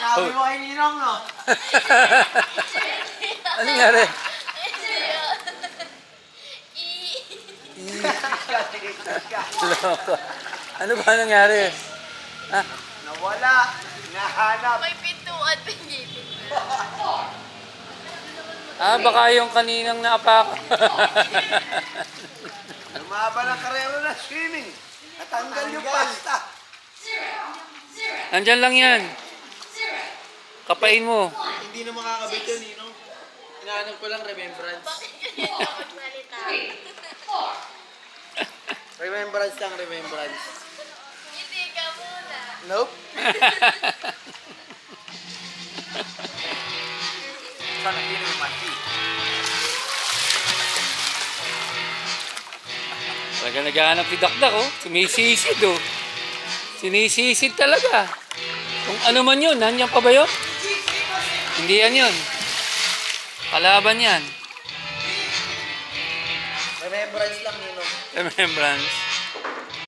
Sinabi mo kay Ninong, no? Ano nangyari? Loko. Ano ba nangyari? Ah? Nawala. Nahanap. May pintuan, pinipin. Baka yung kaninang naapak. Lumaba ng karero na swimming. Natanggal yung pasta. Nandyan lang yan. Kapain mo. Hindi na makakabit yun, Ninong. Hinahanap ko lang remembrance. Bakit ganito magsalita? Remembrance lang, remembrance. Hindi ka muna. Nope. Sana hindi mo mati. Talaga naghahanap si Dakdak, oh. Sumisisid, oh. Sinisisid talaga. Kung ano man yun, nandiyan pa ba yun? Hindi yan yun. Kalaban yan. Remembrance lang, Ninong. Remembrance.